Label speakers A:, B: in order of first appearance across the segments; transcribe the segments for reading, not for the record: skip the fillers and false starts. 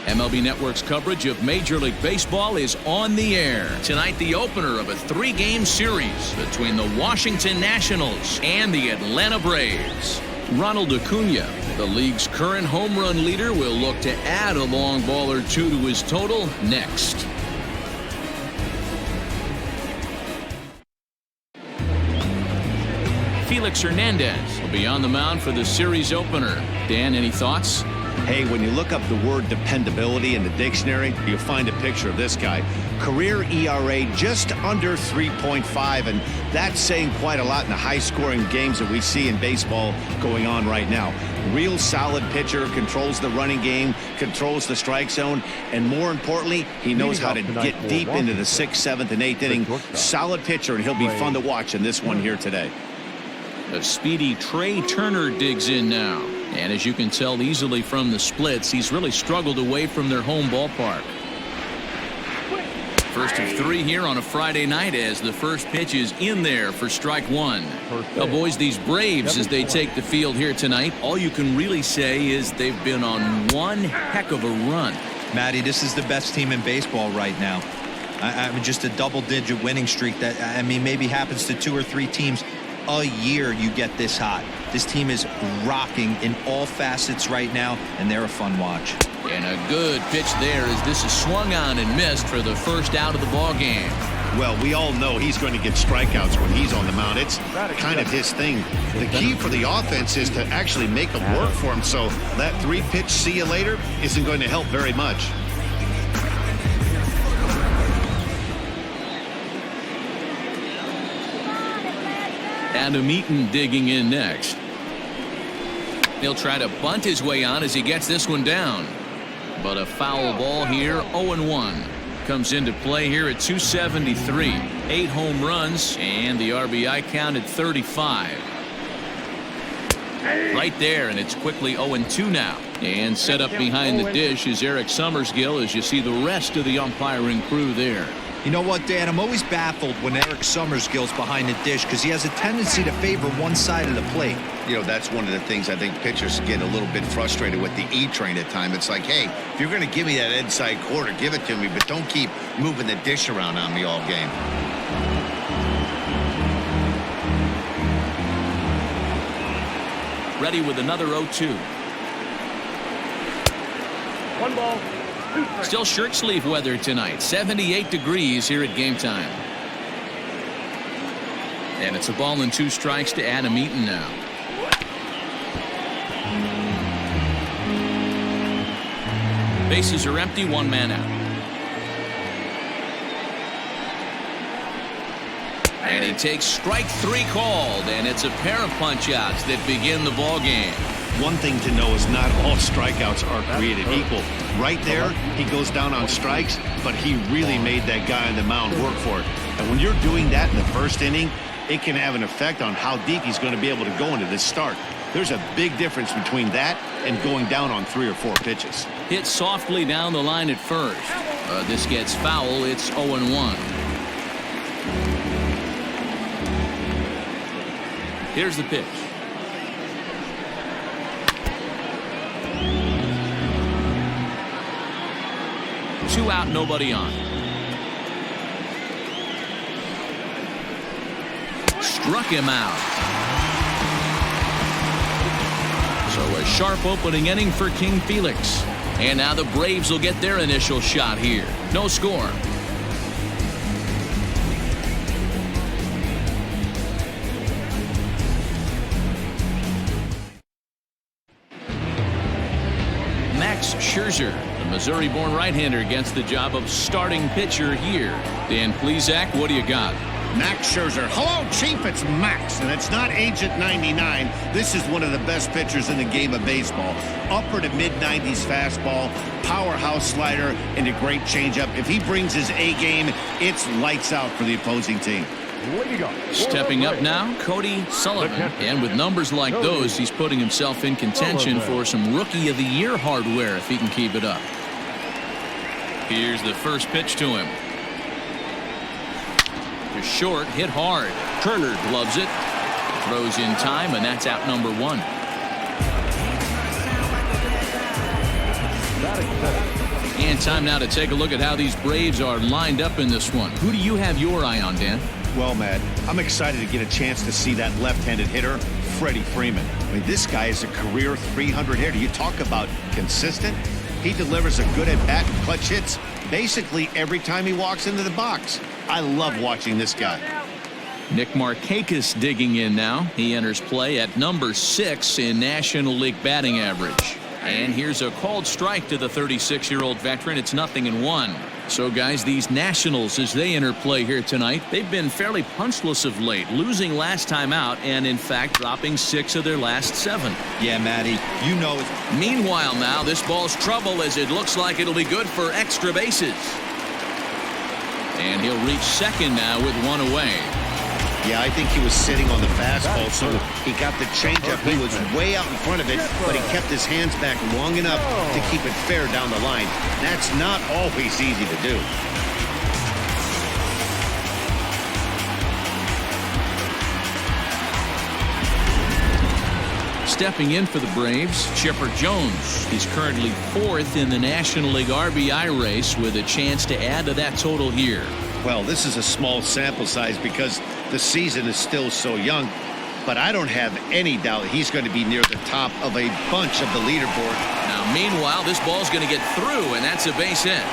A: MLB Network's coverage of Major League Baseball is on the air. Tonight, the opener of a 3-game series between the Washington Nationals and the Atlanta Braves. Ronald Acuna, the league's current home run leader, will look to add a long ball or two to his total next. Felix Hernandez will be on the mound for the series opener. Dan, any thoughts?
B: Hey, when you look up the word dependability in the dictionary, you'll find a picture of this guy. Career ERA just under 3.5, and that's saying quite a lot in the high-scoring games that we see in baseball going on right now. Real solid pitcher, controls the running game, controls the strike zone, and more importantly, he knows how to get deep into the 6th, 7th, and 8th inning. Solid pitcher, and he'll be fun to watch in this one here today.
A: A speedy Trey Turner digs in now. And as you can tell easily from the splits, he's really struggled away from their home ballpark. First of 3 here on a Friday night as the first pitch is in there for strike 1. Well, boys, these Braves, as they take the field here tonight, all you can really say is they've been on one heck of a run.
C: Matty, this is the best team in baseball right now. I mean, just a double-digit winning streak that, I mean, maybe happens to 2 or 3 teams a year. You get this hot. This team is rocking in all facets right now, and they're a fun watch.
A: And a good pitch there as this is swung on and missed for the first out of the ball game.
B: Well, we all know he's going to get strikeouts when he's on the mound. It's kind of his thing. The key for the offense is to actually make them work for him, so that 3-pitch see you later isn't going to help very much.
A: Eaton digging in next. He'll try to bunt his way on as he gets this one down. But a foul ball here, 0-1. Comes into play here at 273. 8 home runs, and the RBI count at 35. Right there, and it's quickly 0-2 now. And set up behind the dish is Eric Summersgill as you see the rest of the umpiring crew there.
C: You know what, Dan? I'm always baffled when Eric Summersgill's behind the dish because he has a tendency to favor one side of the plate.
B: You know, that's one of the things I think pitchers get a little bit frustrated with the E-train at times. It's like, hey, if you're going to give me that inside quarter, give it to me, but don't keep moving the dish around on me all game.
A: Ready with another 0-2.
D: 1 ball.
A: Still shirt sleeve weather tonight. 78 degrees here at game time. And it's a ball and 2 strikes to Eaton now. Bases are empty, 1 man out. And he takes strike 3 called, and it's a pair of punch-outs that begin the ball game.
B: One thing to know is not all strikeouts are created equal. Right there, he goes down on strikes, but he really made that guy on the mound work for it. And when you're doing that in the first inning, it can have an effect on how deep he's going to be able to go into this start. There's a big difference between that and going down on 3 or 4 pitches.
A: Hit softly down the line at first. This gets foul. It's 0-1. Here's the pitch. 2 out, nobody on. Struck him out. So a sharp opening inning for King Felix. And now the Braves will get their initial shot here. No score. Scherzer, the Missouri-born right-hander, gets the job of starting pitcher here. Dan Plesac, what do you got?
B: Max Scherzer. Hello, Chief. It's Max, and it's not Agent 99. This is one of the best pitchers in the game of baseball. Upper to mid-90s fastball, powerhouse slider, and a great changeup. If he brings his A game, it's lights out for the opposing team.
A: Stepping up now, Cody Sullivan. And with numbers like those, he's putting himself in contention for some Rookie of the Year hardware if he can keep it up. Here's the first pitch to him. To short, hit hard. Turner gloves it. Throws in time, and that's out number 1. And time now to take a look at how these Braves are lined up in this one. Who do you have your eye on, Dan?
B: Well, Matt, I'm excited to get a chance to see that left-handed hitter, Freddie Freeman. I mean, this guy is a career 300 hitter. You talk about consistent. He delivers a good at-bat and clutch hits basically every time he walks into the box. I love watching this guy.
A: Nick Markakis digging in now. He enters play at number 6 in National League batting average. And here's a called strike to the 36-year-old veteran. It's 0-1. So, guys, these Nationals, as they enter play here tonight, they've been fairly punchless of late, losing last time out and, in fact, dropping 6 of their last 7.
C: Yeah, Matty, you know it.
A: Meanwhile, now, this ball's trouble as it looks like it'll be good for extra bases. And he'll reach second now with 1 away.
B: Yeah, I think he was sitting on the fastball, so he got the changeup. He was way out in front of it, but he kept his hands back long enough to keep it fair down the line. That's not always easy to do.
A: Stepping in for the Braves, Chipper Jones. He's currently 4th in the National League RBI race with a chance to add to that total here.
B: Well, this is a small sample size because the season is still so young, but I don't have any doubt he's going to be near the top of a bunch of the leaderboard.
A: Now, meanwhile, this ball's going to get through, and that's a base hit.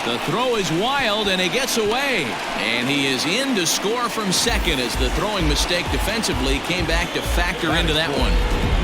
A: The throw is wild, and he gets away. And he is in to score from second as the throwing mistake defensively came back to factor into that one.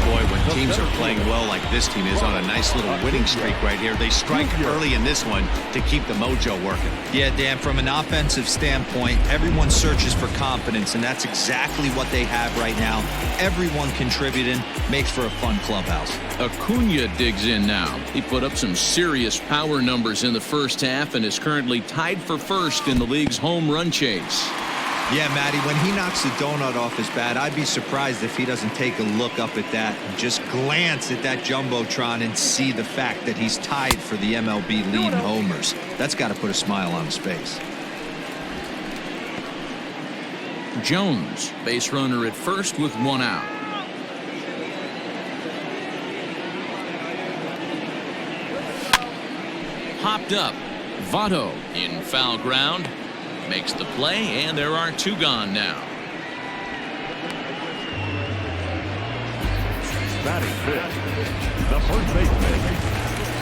B: Boy, when teams are playing well like this team is on a nice little winning streak right here, they strike early in this one to keep the mojo working.
C: Yeah, Dan, from an offensive standpoint, everyone searches for confidence, and that's exactly what they have right now. Everyone contributing makes for a fun clubhouse.
A: Acuna digs in now. He put up some serious power numbers in the first half and is currently tied for first in the league's home run chase.
C: Yeah, Matty, when he knocks the donut off his bat, I'd be surprised if he doesn't take a look up at that and just glance at that Jumbotron and see the fact that he's tied for the MLB lead in homers. That's got to put a smile on his face.
A: Jones, base runner at first with 1 out. Popped up. Votto in foul ground. Makes the play, and there are 2 gone now.
D: Batting fifth, the first baseman,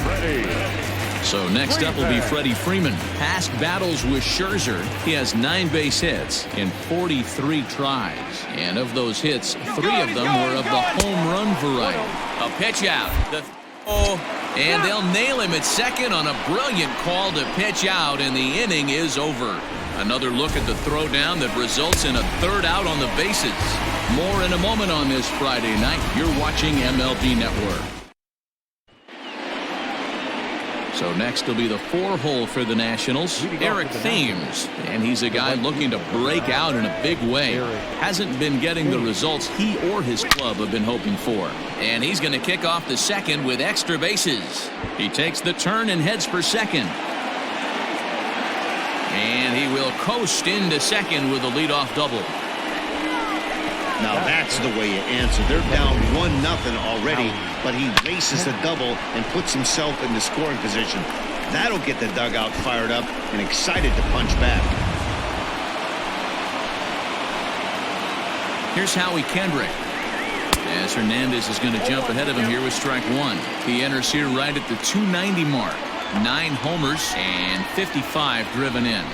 D: Freddie.
A: So next up will be Freddie Freeman. Past battles with Scherzer, he has 9 base hits in 43 tries. And of those hits, 3 of them were of the home run variety. A pitch out. And they'll nail him at second on a brilliant call to pitch out, and the inning is over. Another look at the throwdown that results in a 3rd out on the bases. More in a moment on this Friday night. You're watching MLB Network. So next will be the 4-hole for the Nationals, Eric Thames. And he's a guy looking to break out in a big way. Hasn't been getting the results he or his club have been hoping for. And he's going to kick off the second with extra bases. He takes the turn and heads for second. And he will coast into second with a leadoff double.
B: Now that's the way you answer. They're down 1-0 already, but he races the double and puts himself in the scoring position. That'll get the dugout fired up and excited to punch back.
A: Here's Howie Kendrick. As Hernandez is going to jump ahead of him here with strike 1. He enters here right at the 290 mark. 9 homers and 55 driven in.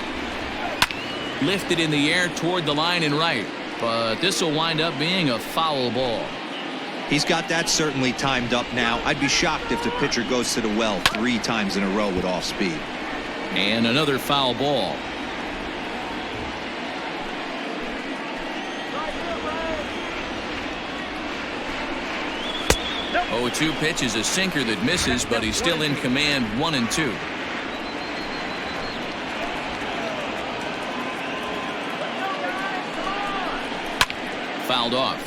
A: Lifted in the air toward the line and right, but this will wind up being a foul ball.
C: He's got that certainly timed up now. I'd be shocked if the pitcher goes to the well 3 times in a row with off speed.
A: And another foul ball. Oh, 2 pitch is a sinker that misses, but he's still in command. 1-2. Fouled off.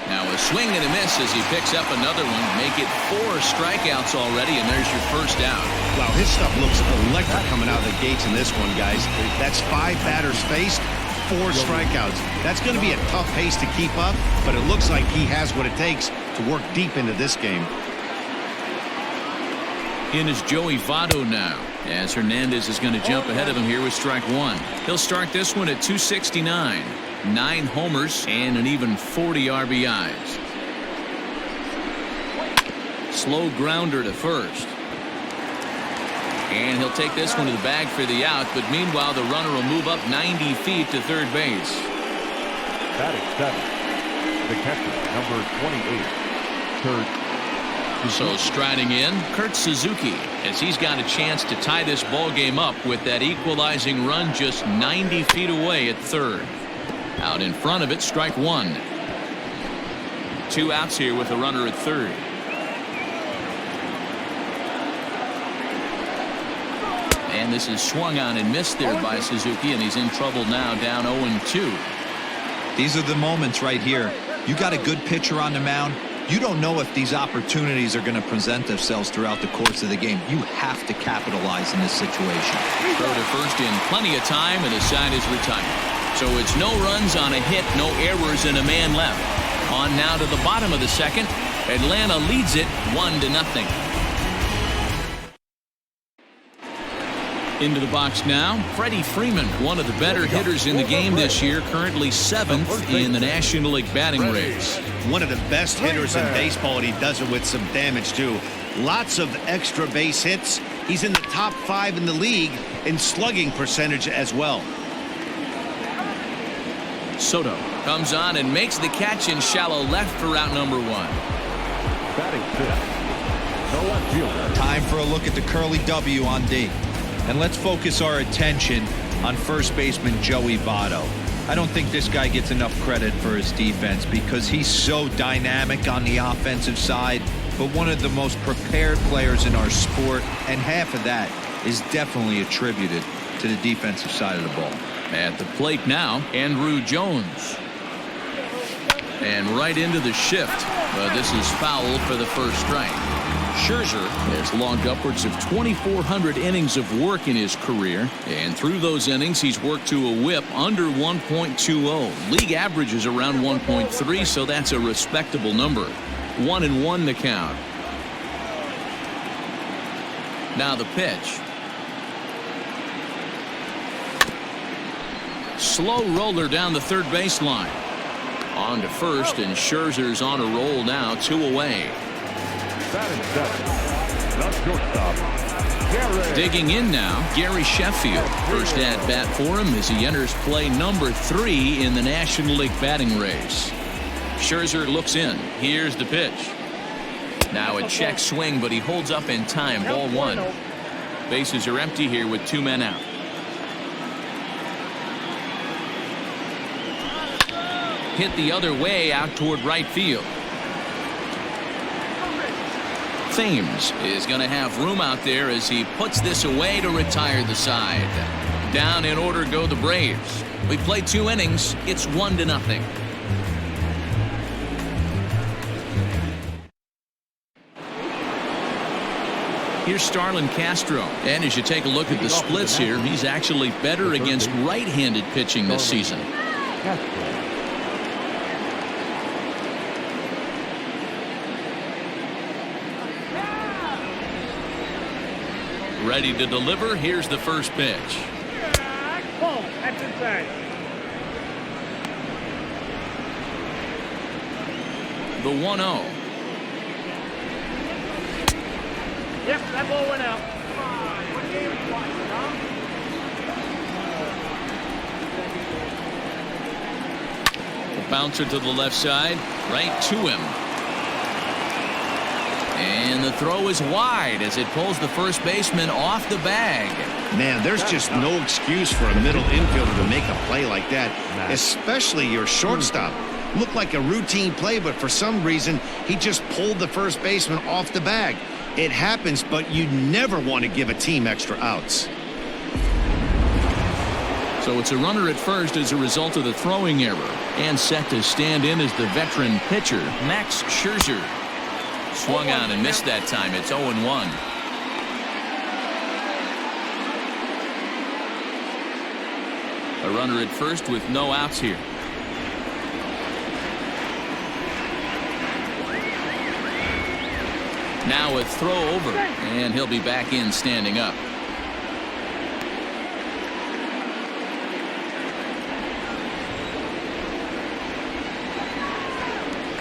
A: Now a swing and a miss as he picks up another one. Make it 4 strikeouts already, and there's your first out.
B: Wow, his stuff looks electric coming out of the gates in this one, guys. That's 5 batters faced, 4 strikeouts. That's going to be a tough pace to keep up, but it looks like he has what it takes to work deep into this game.
A: In is Joey Votto now, as Hernandez is going to jump ahead of him here with strike 1. He'll start this one at 269. 9 homers and an even 40 RBIs. Slow grounder to first. And he'll take this one to the bag for the out, but meanwhile the runner will move up 90 feet to third base.
D: Batting 7, the catcher, number 28, Kurt.
A: So striding in, Kurt Suzuki, as he's got a chance to tie this ball game up with that equalizing run just 90 feet away at third. Out in front of it, strike 1. 2 outs here with a runner at third. And this is swung on and missed there by Suzuki, and he's in trouble now, down 0-2.
C: These are the moments right here. You got a good pitcher on the mound. You don't know if these opportunities are going to present themselves throughout the course of the game. You have to capitalize in this situation.
A: Throw to first in plenty of time, and the side is retired. So it's no runs on a hit, no errors, and a man left. On now to the bottom of the second. Atlanta leads it 1-0. Into the box now, Freddie Freeman, one of the better hitters in the game this year, currently 7th in the National League batting race.
B: One of the best hitters in baseball, and he does it with some damage too. Lots of extra base hits. He's in the top 5 in the league in slugging percentage as well.
A: Soto comes on and makes the catch in shallow left for out number 1.
D: Batting 5th, no left fielder.
C: Time for a look at the curly W on D. And let's focus our attention on first baseman Joey Votto. I don't think this guy gets enough credit for his defense because he's so dynamic on the offensive side, but one of the most prepared players in our sport, and half of that is definitely attributed to the defensive side of the ball.
A: At the plate now, Andrew Jones. And right into the shift, but this is foul for the first strike. Scherzer has logged upwards of 2,400 innings of work in his career, and through those innings he's worked to a whip under 1.20. League average is around 1.3, so that's a respectable number. 1-1 the count. Now the pitch. Slow roller down the third baseline. On to first, and Scherzer's on a roll now, 2 away.
D: Batting 7, the shortstop, Gary.
A: Digging in now, Gary Sheffield. First at bat for him as he enters play number 3 in the National League batting race. Scherzer looks in. Here's the pitch. Now a check swing, but he holds up in time. Ball 1. Bases are empty here with 2 men out. Hit the other way out toward right field. Thames is going to have room out there as he puts this away to retire the side. Down in order go the Braves. We played 2 innings. It's 1-0. Here's Starlin Castro. And as you take a look at the splits here, he's actually better against right-handed pitching this season. Ready to deliver. Here's the first pitch.
E: That's inside.
A: The 1-0.
E: Yep, that ball went out.
A: The bouncer to the left side, right to him. And the throw is wide as it pulls the first baseman off the bag.
B: Man, there's just no excuse for a middle infielder to make a play like that, especially your shortstop. Looked like a routine play, but for some reason, he just pulled the first baseman off the bag. It happens, but you never want to give a team extra outs.
A: So it's a runner at first as a result of the throwing error. And set to stand in as the veteran pitcher, Max Scherzer. Swung on and missed that time. It's 0-1. A runner at first with no outs here. Now a throw over, and he'll be back in standing up.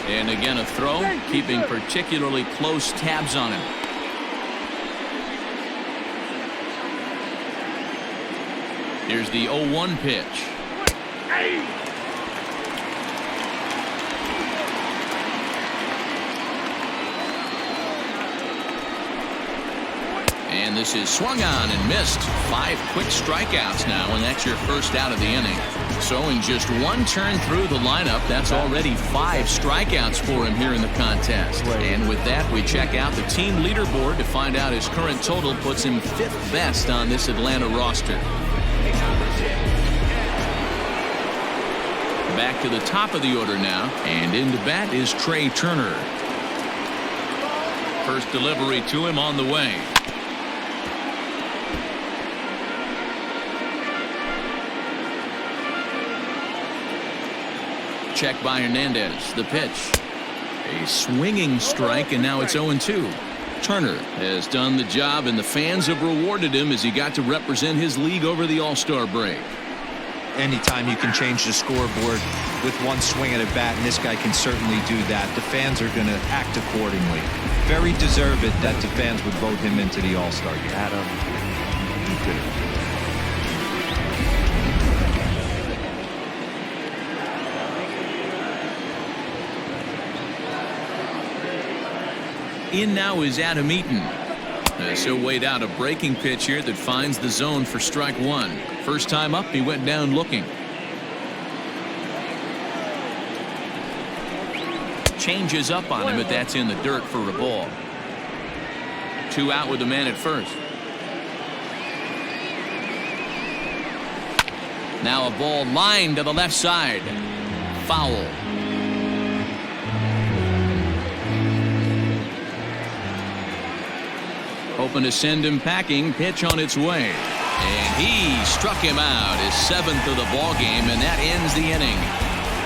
A: And again a throw, keeping particularly close tabs on him. Here's the 0-1 pitch. And this is swung on and missed. 5 quick strikeouts now, and that's your first out of the inning. So in just one turn through the lineup, that's already 5 strikeouts for him here in the contest. And with that, we check out the team leaderboard to find out his current total puts him 5th best on this Atlanta roster. Back to the top of the order now, and into bat is Trey Turner. First delivery to him on the way. Check by Hernandez. The pitch. A swinging strike, and now it's 0-2. Turner has done the job, and the fans have rewarded him as he got to represent his league over the All-Star break.
C: Anytime you can change the scoreboard with one swing at a bat, and this guy can certainly do that, the fans are going to act accordingly. Very deserved that the fans would vote him into the All-Star game.
D: Eaton.
A: In now is Adam Eaton. He'll wait out a breaking pitch here that finds the zone for strike 1. First time up, he went down looking. Changes up on him, but that's in the dirt for a ball. 2 out with the man at first. Now a ball lined to the left side. Foul. Hoping to send him packing. Pitch on its way. And he struck him out, his 7th of the ball game, and that ends the inning.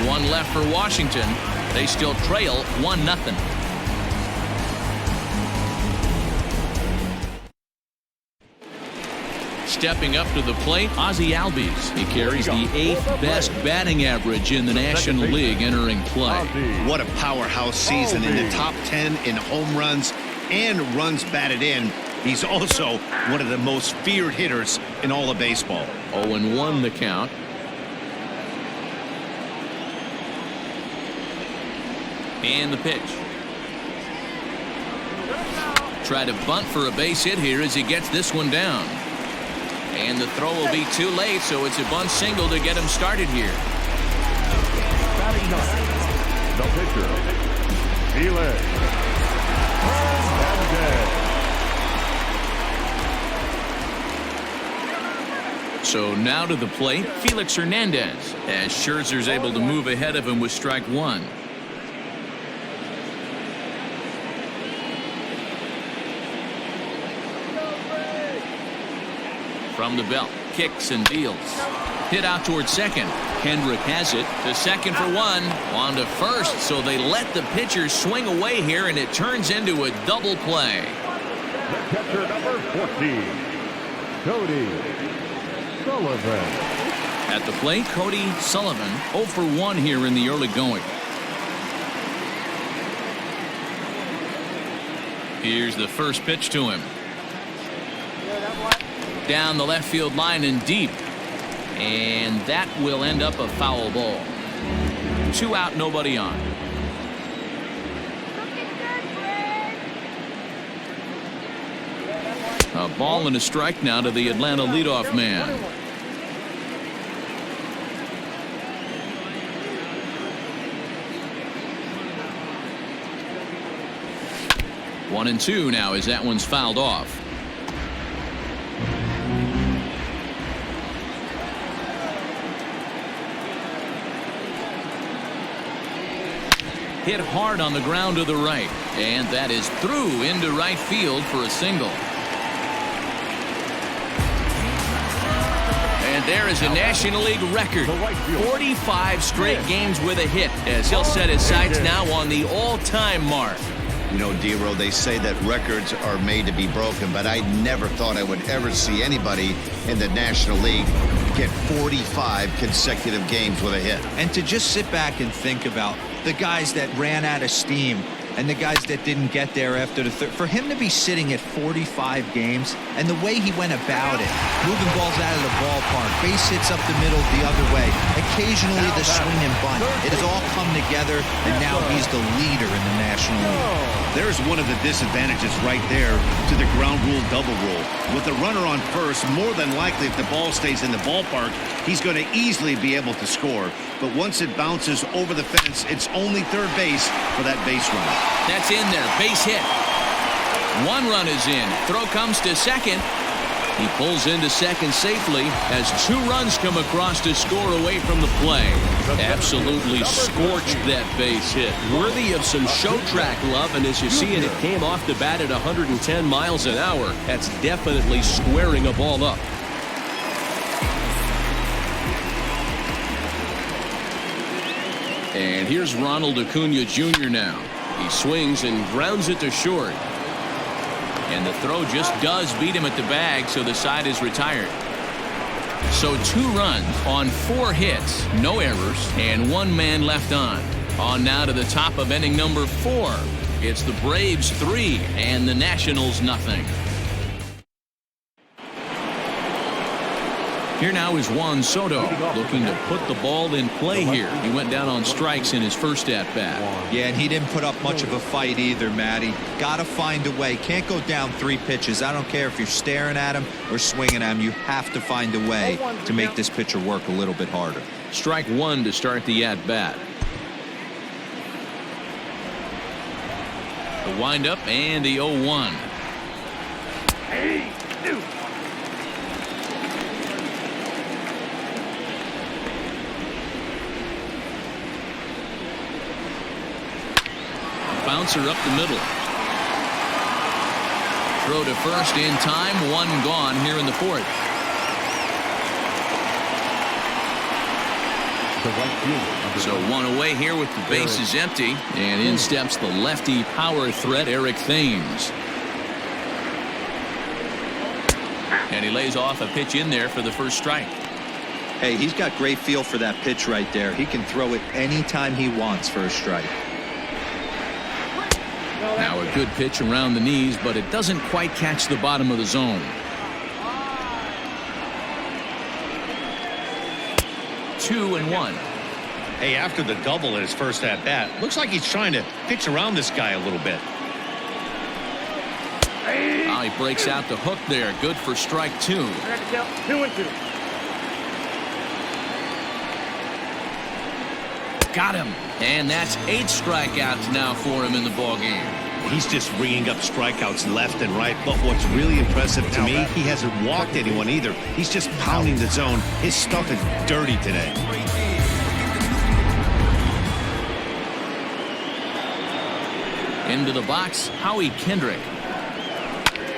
A: 1 left for Washington. They still trail 1-0. Stepping up to the plate, Ozzie Albies. He carries the 8th best batting average in the National League entering play.
B: What a powerhouse season in the top 10 in home runs and runs batted in. He's also one of the most feared hitters in all of baseball.
A: 0-1 the count. And the pitch. Try to bunt for a base hit here as he gets this one down. And the throw will be too late, so it's a bunt single to get him started here.
D: Batting 9, the pitcher, Felix Hernandez.
A: So now to the plate, Felix Hernandez, as Scherzer's able to move ahead of him with strike 1. From the belt, kicks and deals. Hit out towards second. Kendrick has it to second for 1. On to first, so they let the pitcher swing away here, and it turns into a double play.
D: The catcher, number 14, Cody Sullivan.
A: At the plate, Cody Sullivan, 0 for 1 here in the early going. Here's the first pitch to him. Down the left field line and deep. And that will end up a foul ball. 2 out, nobody on. A ball and a strike now to the Atlanta leadoff man. 1-2 now as that one's fouled off. Hit hard on the ground to the right, and that is through into right field for a single. And And there is a National League record. 45 straight games with a hit, as he'll set his sights now on the all-time mark.
B: You know, Dero, they say that records are made to be broken, but I never thought I would ever see anybody in the National League get 45 consecutive games with a hit.
C: And to just sit back and think about the guys that ran out of steam and the guys that didn't get there after the third, for him to be sitting at 45 games and the way he went about it, moving balls out of the ballpark, base hits up the middle the other way, occasionally the swing and bunt, it has all come together, and now he's the leader in the National League.
B: There's one of the disadvantages right there to the ground rule double rule. With the runner on first, more than likely if the ball stays in the ballpark, he's going to easily be able to score. But once it bounces over the fence, it's only third base for that base runner.
A: That's in there. Base hit. One run is in. Throw comes to second. He pulls into second safely as 2 runs come across to score away from the play. Absolutely scorched that base hit.
F: Worthy of some show track love, and as you see it came off the bat at 110 miles an hour. That's definitely squaring a ball up.
A: And here's Ronald Acuna Jr. now. He swings and grounds it to short. And the throw just does beat him at the bag, so the side is retired. So 2 runs on 4 hits, no errors, and 1 man left on. On now to the top of inning number 4. It's the Braves 3 and the Nationals nothing. Here now is Juan Soto looking to put the ball in play here. He went down on strikes in his first at-bat.
C: Yeah, and he didn't put up much of a fight either, Matty. Got to find a way. Can't go down 3 pitches. I don't care if you're staring at him or swinging at him. You have to find a way to make this pitcher work a little bit harder.
A: Strike 1 to start the at-bat. The windup and the 0-1. Bouncer up the middle. Throw to first in time. 1 gone here in the 4th. So 1 away here with the bases empty. And in steps the lefty power threat, Eric Thames. And he lays off a pitch in there for the first strike.
C: Hey, he's got great feel for that pitch right there. He can throw it anytime he wants for a strike.
A: Now a good pitch around the knees, but it doesn't quite catch the bottom of the zone. 2-1.
B: Hey, after the double in his first at-bat, looks like he's trying to pitch around this guy a little bit.
A: Now he breaks out the hook there. Good for strike 2.
E: 2-2.
A: Got him. And that's 8 strikeouts now for him in the ballgame.
B: He's just ringing up strikeouts left and right. But what's really impressive to me, he hasn't walked anyone either. He's just pounding the zone. His stuff is dirty today.
A: Into the box, Howie Kendrick.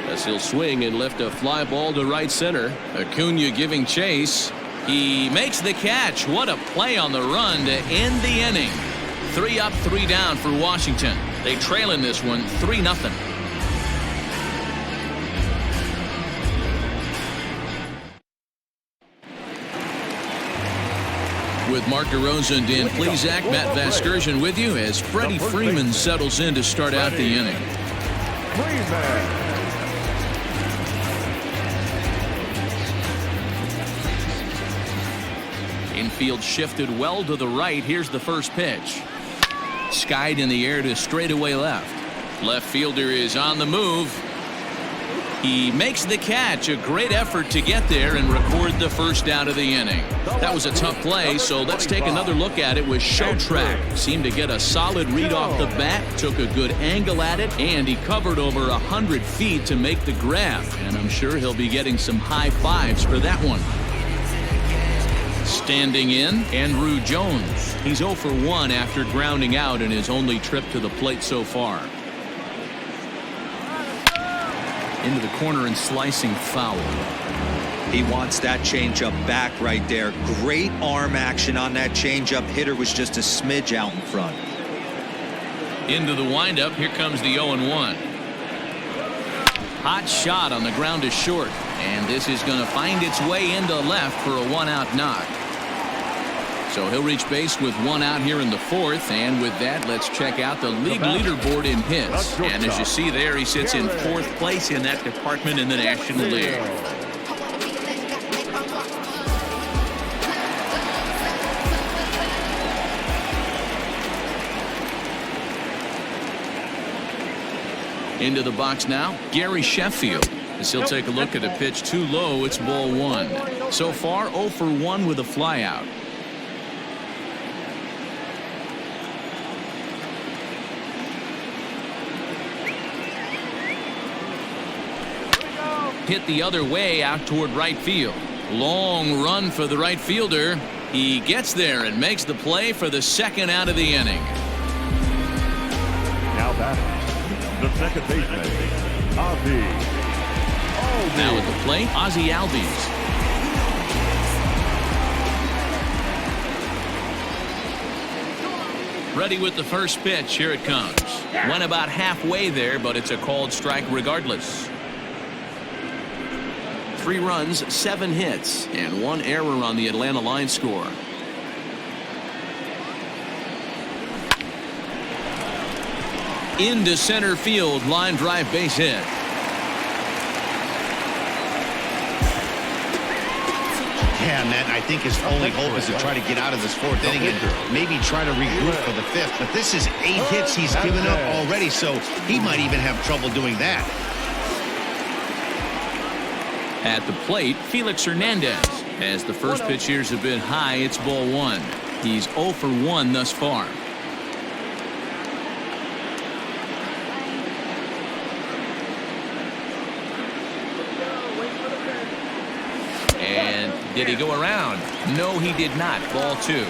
A: As he'll swing and lift a fly ball to right center. Acuna giving chase. He makes the catch. What a play on the run to end the inning. 3 up, 3 down for Washington. They trail in this one 3-0. With Mark DeRosa and Dan Plesac, Matt Vasgersian with you as Freddie Freeman settles in to start out the inning. Infield shifted well to the right. Here's the first pitch. Skied in the air to straightaway left. Left fielder is on the move. He makes the catch. A great effort to get there and record the first out of the inning. That was a tough play, so let's take another look at it with show track. Seemed to get a solid read off the bat, took a good angle at it, and he covered over 100 feet to make the grab. And I'm sure he'll be getting some high fives for that one. Standing in, Andrew Jones. He's 0 for 1 after grounding out in his only trip to the plate so far. Into the corner and slicing foul.
C: He wants that changeup back right there. Great arm action on that changeup. Hitter was just a smidge out in front.
A: Into the windup. Here comes the 0-1. Hot shot on the ground to short. And this is going to find its way into left for a 1-out knock. So he'll reach base with 1 out here in the 4th. And with that, let's check out the league leaderboard in hits. And as you see there, he sits in 4th place in that department in the National League. Into the box now, Gary Sheffield. As he'll take a look at a pitch too low, it's ball 1. So far, 0 for 1 with a flyout. Hit the other way out toward right field. Long run for the right fielder. He gets there and makes the play for the 2nd out of the inning.
D: Now batting, the second baseman, Ozzie.
A: Now at the plate, Ozzie Albies. Ready with the first pitch. Here it comes. Went about halfway there, but it's a called strike regardless. 3 runs, 7 hits, and 1 error on the Atlanta line score. Into center field, line drive base hit.
B: Yeah, Matt, I think his only hope is to try to get out of this 4th inning and maybe try to regroup for the 5th. But this is 8 hits he's given up already, so he might even have trouble doing that.
A: At the plate, Felix Hernandez. As the first pitch here is a bit high, it's ball 1. He's 0 for 1 thus far. And did he go around? No, he did not. Ball 2.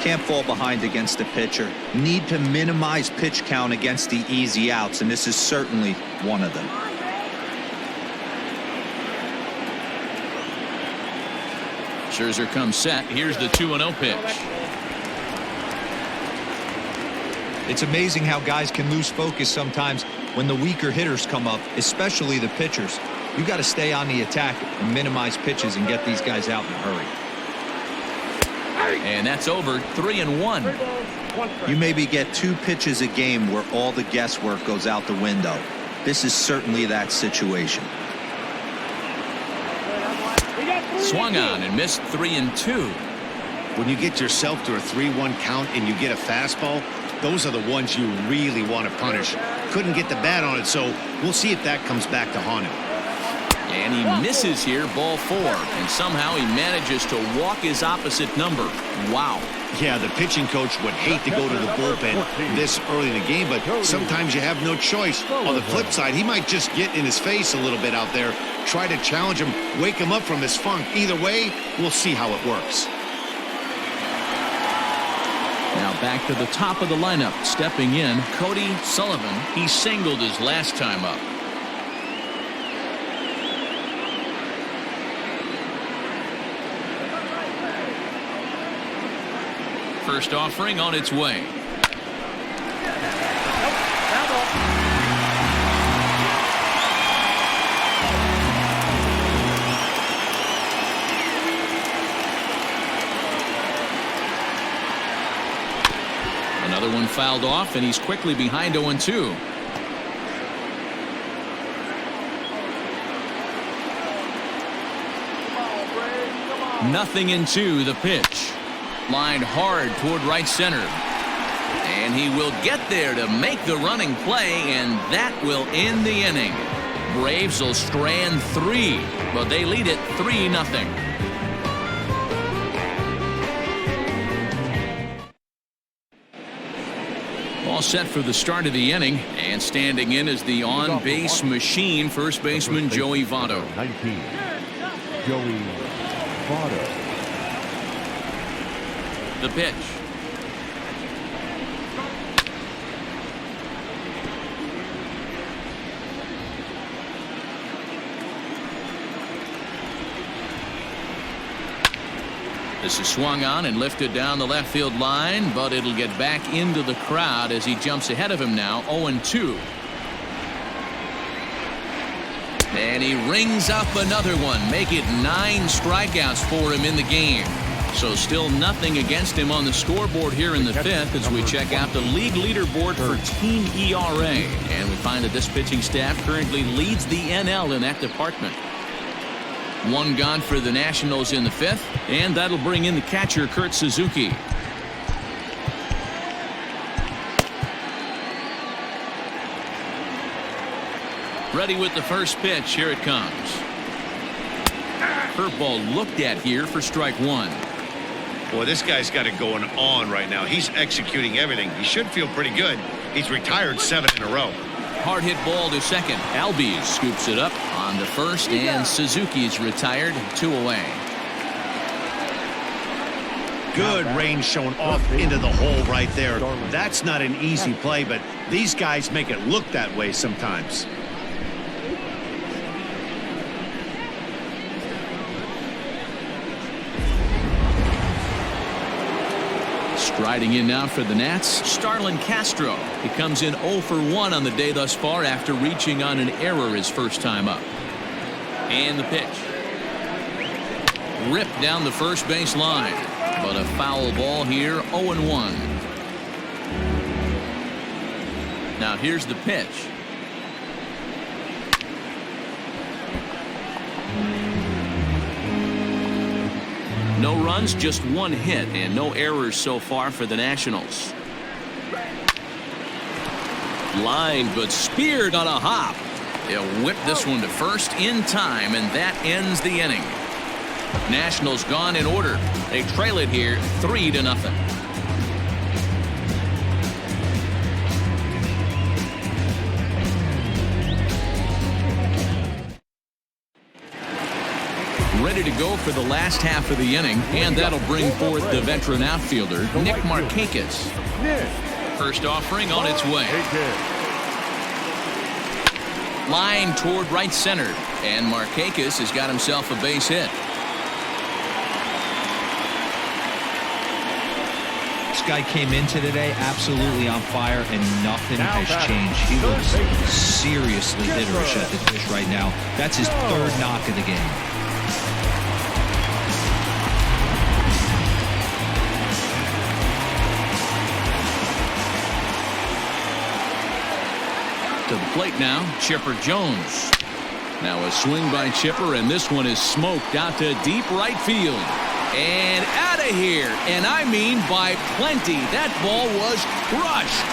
C: Can't fall behind against the pitcher. Need to minimize pitch count against the easy outs, and this is certainly one of them.
A: Scherzer comes set. Here's the 2-0 pitch.
C: It's amazing how guys can lose focus sometimes when the weaker hitters come up, especially the pitchers. You got to stay on the attack and minimize pitches and get these guys out in a hurry.
A: And that's over. 3-1.
C: You maybe get 2 pitches a game where all the guesswork goes out the window. This is certainly that situation.
A: Swung on and missed. 3-2.
B: When you get yourself to a 3-1 count and you get a fastball, those are the ones you really want to punish. Couldn't get the bat on it, so we'll see if that comes back to haunt him.
A: And he misses here, ball 4. And somehow he manages to walk his opposite number. Wow.
B: Yeah, the pitching coach would hate to go to the bullpen this early in the game, but sometimes you have no choice. On the flip side, he might just get in his face a little bit out there, try to challenge him, wake him up from his funk. Either way, we'll see how it works.
A: Now back to the top of the lineup. Stepping in, Cody Sullivan. He singled his last time up. First offering on its way. Another one fouled off, and he's quickly behind 0-2. Nothing in 2, the pitch. Lined hard toward right center. And he will get there to make the running play, and that will end the inning. Braves will strand 3, but they lead it 3-0. All set for the start of the inning, and standing in is the on-base machine, first baseman Joey Votto.
D: 19, Joey Votto.
A: The pitch. This is swung on and lifted down the left field line, but it'll get back into the crowd as he jumps ahead of him now, 0-2. And he rings up another one, make it 9 strikeouts for him in the game. So still nothing against him on the scoreboard here in the 5th as we check out the league leaderboard for team ERA. And we find that this pitching staff currently leads the NL in that department. 1 gone for the Nationals in the 5th, and that'll bring in the catcher Kurt Suzuki. Ready with the first pitch. Here it comes. Curveball looked at here for strike 1.
B: Boy, this guy's got it going on right now. He's executing everything. He should feel pretty good. He's retired 7 in a row.
A: Hard hit ball to second. Albies scoops it up on to first, and Suzuki's retired, 2 away.
B: Good range shown off into the hole right there. That's not an easy play, but these guys make it look that way sometimes.
A: Striding in now for the Nats, Starlin Castro. He comes in 0 for 1 on the day thus far after reaching on an error his first time up. And the pitch. Ripped down the first base line, but a foul ball here, 0-1. Now here's the pitch. No runs, just 1 hit, and no errors so far for the Nationals. Lined, but speared on a hop. They'll whip this one to first in time, and that ends the inning. Nationals gone in order. They trail it here 3-0. Ready to go for the last half of the inning, and that'll bring forth the veteran outfielder, Nick Markakis. First offering on its way. Line toward right center, and Markakis has got himself a base hit.
C: This guy came into today absolutely on fire, and nothing has changed. He looks seriously hitterish at the dish right now. That's his 3rd knock of the game.
A: To the plate now, Chipper Jones. Now a swing by Chipper, and this one is smoked out to deep right field. And out of here, and I mean by plenty. That ball was crushed.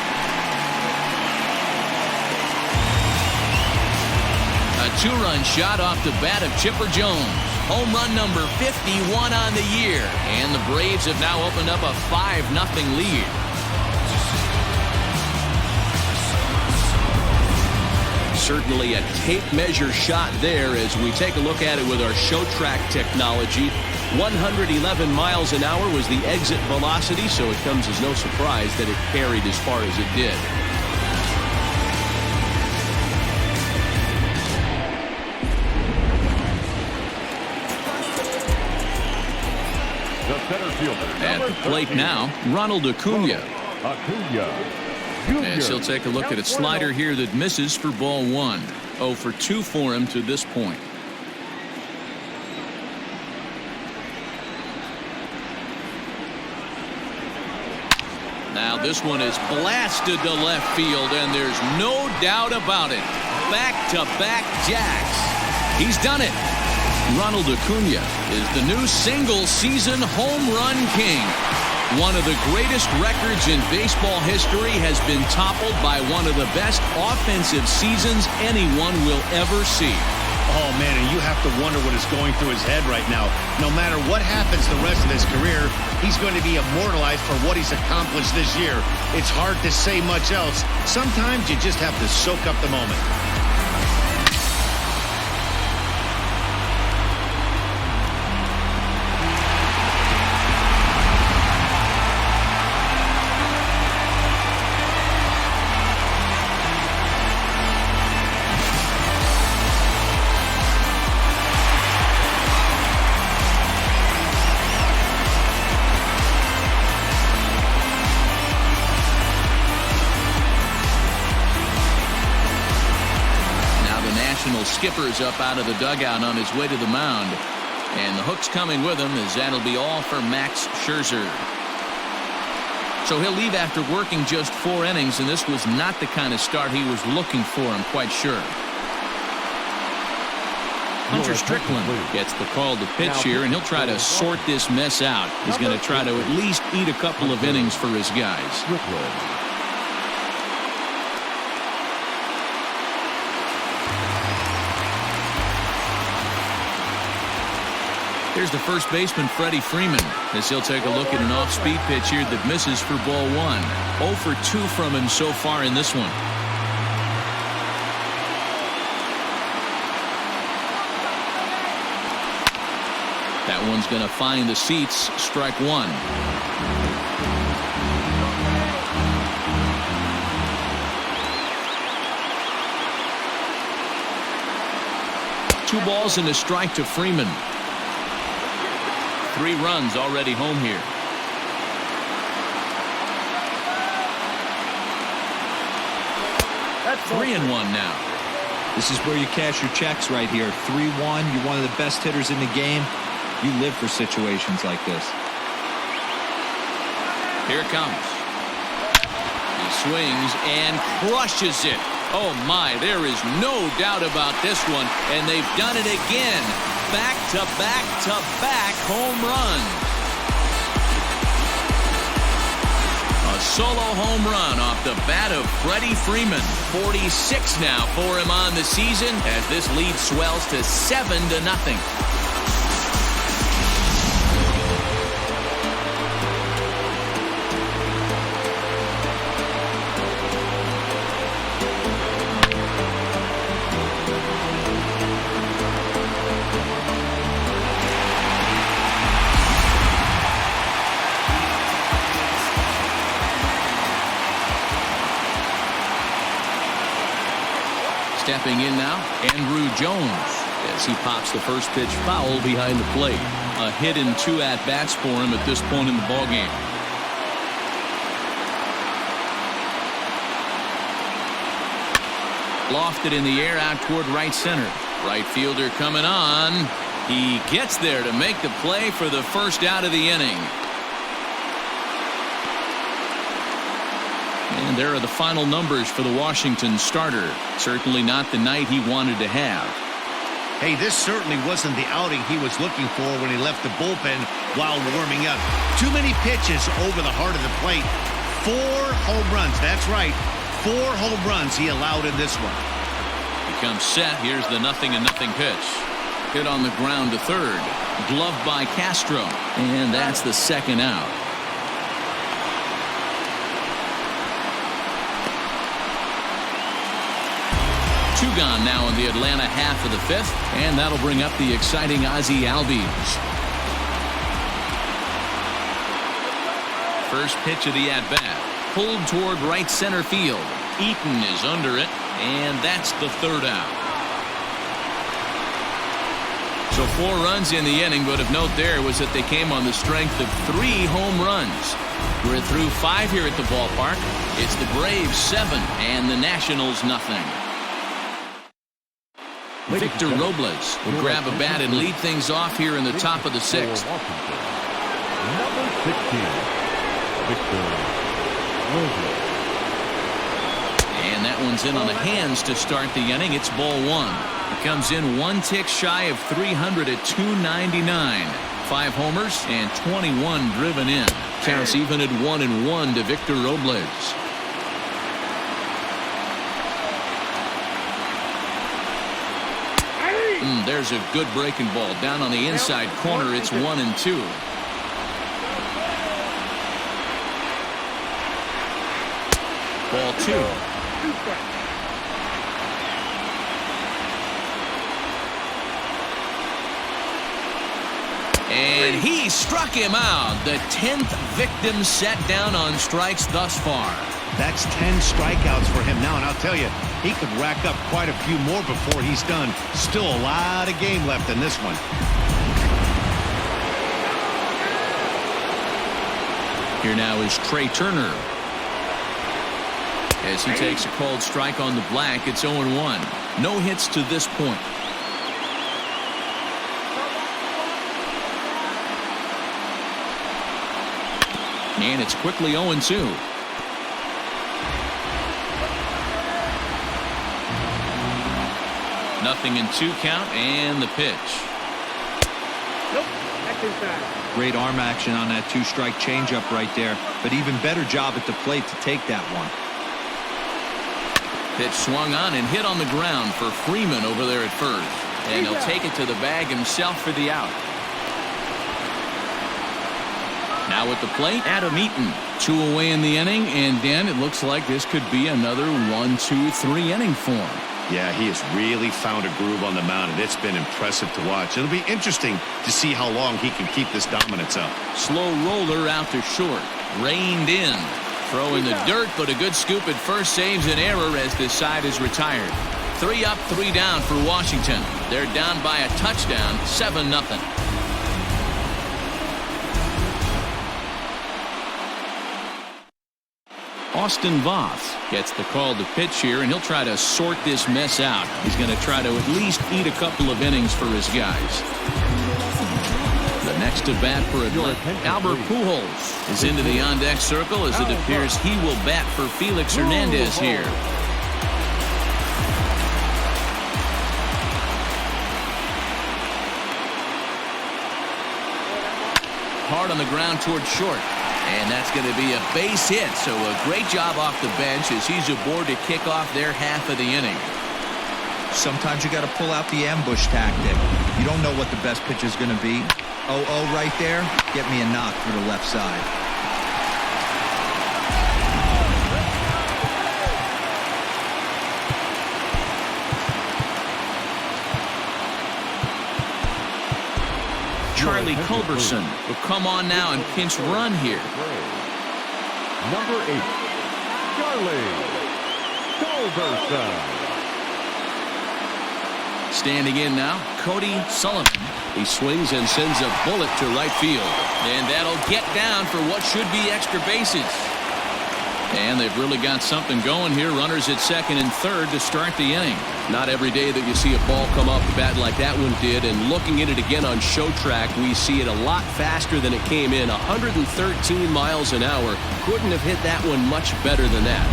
A: A 2-run shot off the bat of Chipper Jones. Home run number 51 on the year, and the Braves have now opened up a 5-0 lead. Certainly a tape measure shot there as we take a look at it with our show track technology. 111 miles an hour was the exit velocity, so it comes as no surprise that it carried as far as it did.
D: The center fielder.
A: At the plate now, Ronald Acuna. And she'll take a look at a slider here that misses for ball 1. 0 for 2 for him to this point. Now this one is blasted to left field, and there's no doubt about it. Back-to-back jacks. He's done it. Ronald Acuna is the new single-season home run king. One of the greatest records in baseball history has been toppled by one of the best offensive seasons anyone will ever see.
B: Oh, man, and you have to wonder what is going through his head right now. No matter what happens the rest of his career, he's going to be immortalized for what he's accomplished this year. It's hard to say much else. Sometimes you just have to soak up the moment.
A: skipper's up out of the dugout on his way to the mound. And the hook's coming with him, as that'll be all for Max Scherzer. So he'll leave after working just 4 innings, and this was not the kind of start he was looking for, I'm quite sure. Hunter Strickland gets the call to pitch here, and he'll try to sort this mess out. He's going to try to at least eat a couple of innings for his guys. Here's the first baseman, Freddie Freeman, as he'll take a look at an off-speed pitch here that misses for ball 1. 0 for 2 from him so far in this one. That one's going to find the seats. Strike 1. Two balls and a strike to Freeman. 3 runs already home here. That's 3-1 now.
C: This is where you cash your checks right here. 3-1. You're one of the best hitters in the game. You live for situations like this.
A: Here it comes. He swings and crushes it. Oh my, there is no doubt about this one. And they've done it again. Back-to-back-to-back home run. A solo home run off the bat of Freddie Freeman. 46 now for him on the season as this lead swells to 7-0. Stepping in now, Andrew Jones, as he pops the first pitch foul behind the plate. A hit and 2 at-bats for him at this point in the ballgame. Lofted in the air out toward right center. Right fielder coming on. He gets there to make the play for the first out of the inning. And there are the final numbers for the Washington starter. Certainly not the night he wanted to have.
B: Hey, this certainly wasn't the outing he was looking for when he left the bullpen while warming up. Too many pitches over the heart of the plate. 4 home runs. That's right. 4 home runs he allowed in this one.
A: He comes set. Here's the 0-0 pitch. Hit on the ground to third. Gloved by Castro. And that's the second out. Two gone now in the Atlanta half of the 5th, and that'll bring up the exciting Ozzie Albies. First pitch of the at-bat, pulled toward right center field. Eaton is under it, and that's the 3rd out. So 4 runs in the inning, but of note there was that they came on the strength of 3 home runs. We're through 5 here at the ballpark. It's the Braves 7 and the Nationals 0. Victor Robles will grab a bat and lead things off here in the top of the 6th.
D: Number 16, Victor Robles.
A: And that one's in on the hands to start the inning. It's ball 1. It comes in 1 tick shy of 300 at 299. 5 homers and 21 driven in. Counts even at 1-1 to Victor Robles. There's a good breaking ball down on the inside corner. It's 1-2. Ball 2. And he struck him out. The 10th victim set down on strikes thus far.
B: That's 10 strikeouts for him now, and I'll tell you, he could rack up quite a few more before he's done. Still a lot of game left in this one.
A: Here now is Trey Turner. As he takes a called strike on the black, it's 0-1. No hits to this point. And it's quickly 0-2. Nothing in 2 count, and the pitch.
E: Nope, that's inside.
C: Great arm action on that 2-strike changeup right there, but even better job at the plate to take that one.
A: Pitch swung on and hit on the ground for Freeman over there at first. And he'll take it to the bag himself for the out. Now at the plate, Adam Eaton. 2 away in the inning, and Dan, it looks like this could be another 1-2-3 inning for him.
B: Yeah, he has really found a groove on the mound, and it's been impressive to watch. It'll be interesting to see how long he can keep this dominance up.
A: Slow roller out to short. Reined in. Throw in the dirt, but a good scoop at first saves an error as this side is retired. 3 up, 3 down for Washington. They're down by a touchdown, 7-0. Austin Voth gets the call to pitch here, and he'll try to sort this mess out. He's going to try to at least eat a couple of innings for his guys. The next to bat for Atlanta, Albert Pujols is into the on-deck circle as it appears he will bat for Felix Hernandez here. Hard on the ground toward short. And that's going to be a base hit, so a great job off the bench as he's aboard to kick off their half of the inning.
C: Sometimes you got to pull out the ambush tactic. You don't know what the best pitch is going to be. 0-0 right there. Get me a knock for the left side.
A: Charlie Culberson will come on now and pinch run here.
D: Number 8, Charlie Culberson.
A: Standing in now, Cody Sullivan. He swings and sends a bullet to right field. And that'll get down for what should be extra bases. And they've really got something going here. Runners at second and third to start the inning. Not every day that you see a ball come off the bat like that one did. And looking at it again on show track, we see it a lot faster than it came in. 113 miles an hour. Couldn't have hit that one much better than that.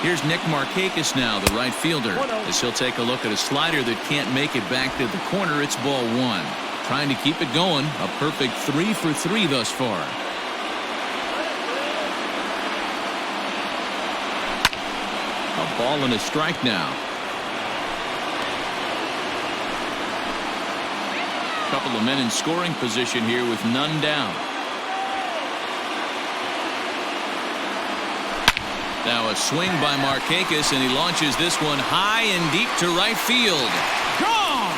A: Here's Nick Markakis now, the right fielder, as he'll take a look at a slider that can't make it back to the corner. It's ball 1. Trying to keep it going. A perfect 3 for 3 thus far. A ball and a strike now. Couple of men in scoring position here with none down. Now a swing by Markakis, and he launches this one high and deep to right field. Gone!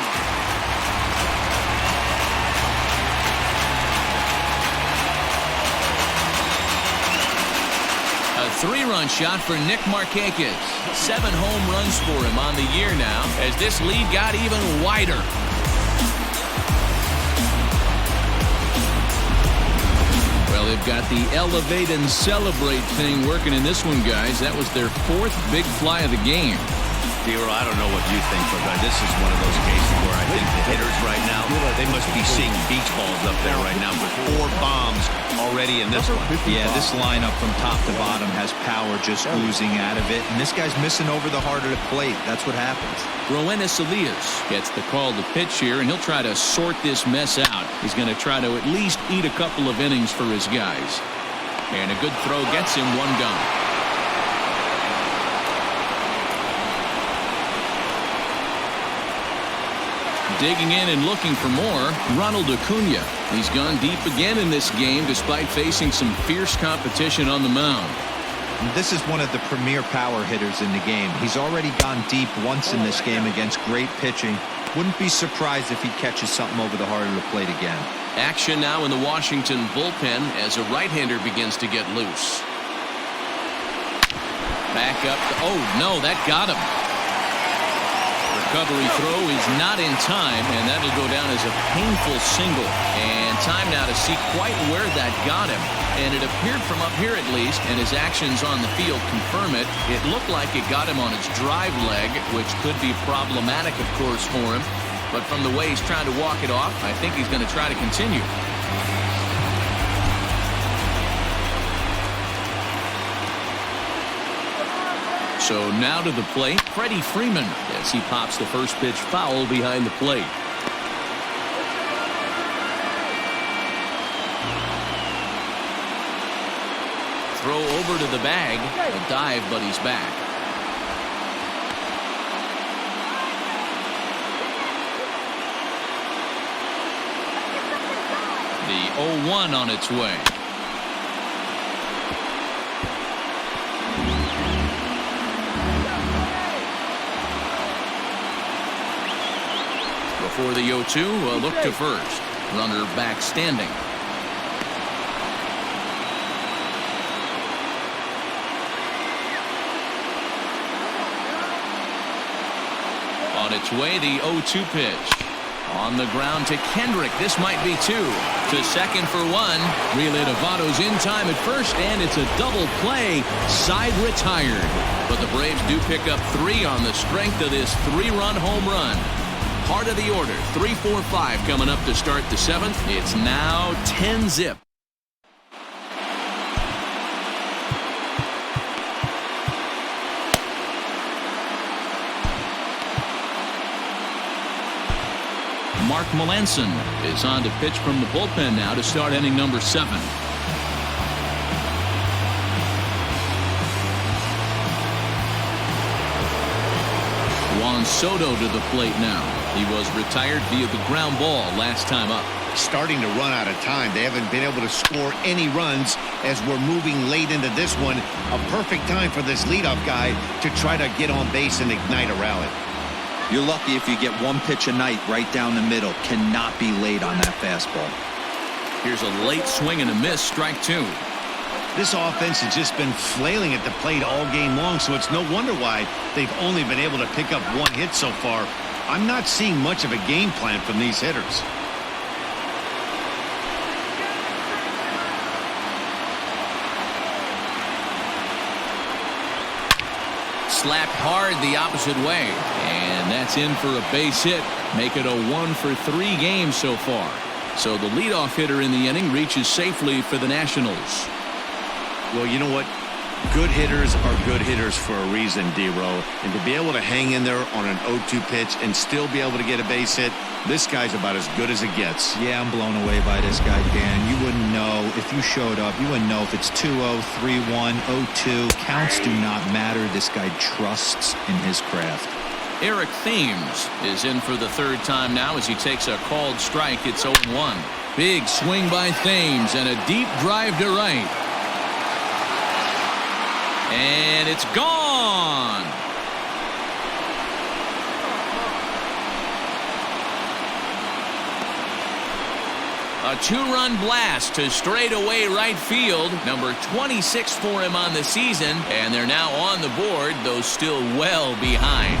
A: A 3-run shot for Nick Markakis. 7 home runs for him on the year now as this lead got even wider. Well, they've got the elevate and celebrate thing working in this one, guys. That was their 4th big fly of the game.
B: Hero, I don't know what you think, but this is one of those cases where I think the hitters right now, they must be seeing beach balls up there right now with 4 bombs already in this one.
C: Yeah, this lineup from top to bottom has power just oozing out of it. And this guy's missing over the heart of the plate. That's what happens.
A: Roenis Elias gets the call to pitch here, and he'll try to sort this mess out. He's going to try to at least eat a couple of innings for his guys. And a good throw gets him 1 gone. Digging in and looking for more, Ronald Acuna. He's gone deep again in this game despite facing some fierce competition on the mound.
C: This is one of the premier power hitters in the game. He's already gone deep once in this game against great pitching. Wouldn't be surprised if he catches something over the heart of the plate again.
A: Action now in the Washington bullpen as a right-hander begins to get loose. Back up. Oh, no, that got him. recovery throw is not in time, and that'll go down as a painful single. And time now to see quite where that got him. And it appeared from up here at least, and his actions on the field confirm it. It looked like it got him on his drive leg, which could be problematic, of course, for him. But from the way he's trying to walk it off, I think he's going to try to continue. So now to the plate, Freddie Freeman, as he pops the first pitch foul behind the plate. Throw over to the bag. A dive, but he's back. The 0-1 on its way. For the 0-2, a look to first. Runner back standing. On its way, the 0-2 pitch. On the ground to Kendrick. This might be two. To second for one. Relay to Votto's in time at first, and it's a double play. Side retired. But the Braves do pick up 3 on the strength of this 3-run home run. Part of the order, 3-4-5 coming up to start the 7th. It's now 10-zip. Mark Melanson is on to pitch from the bullpen now to start inning number 7. Juan Soto to the plate now. He was retired via the ground ball last time up.
B: Starting to run out of time. They haven't been able to score any runs as we're moving late into this one. A perfect time for this leadoff guy to try to get on base and ignite a rally.
C: You're lucky if you get one pitch a night right down the middle. Cannot be late on that fastball.
A: Here's a late swing and a miss, strike 2.
B: This offense has just been flailing at the plate all game long, so it's no wonder why they've only been able to pick up 1 hit so far. I'm not seeing much of a game plan from these hitters.
A: Slapped hard the opposite way, and that's in for a base hit. Make it a 1 for 3 games so far. So the leadoff hitter in the inning reaches safely for the Nationals.
B: Well, you know what? Good hitters are good hitters for a reason, D-Row. And to be able to hang in there on an 0-2 pitch and still be able to get a base hit, this guy's about as good as it gets.
C: Yeah, I'm blown away by this guy, Dan. You wouldn't know if you showed up. You wouldn't know if it's 2-0, 3-1, 0-2. Counts do not matter. This guy trusts in his craft.
A: Eric Thames is in for the 3rd time now as he takes a called strike. It's 0-1. Big swing by Thames and a deep drive to right. And it's gone. A 2-run blast to straightaway right field. Number 26 for him on the season. And they're now on the board, though still well behind.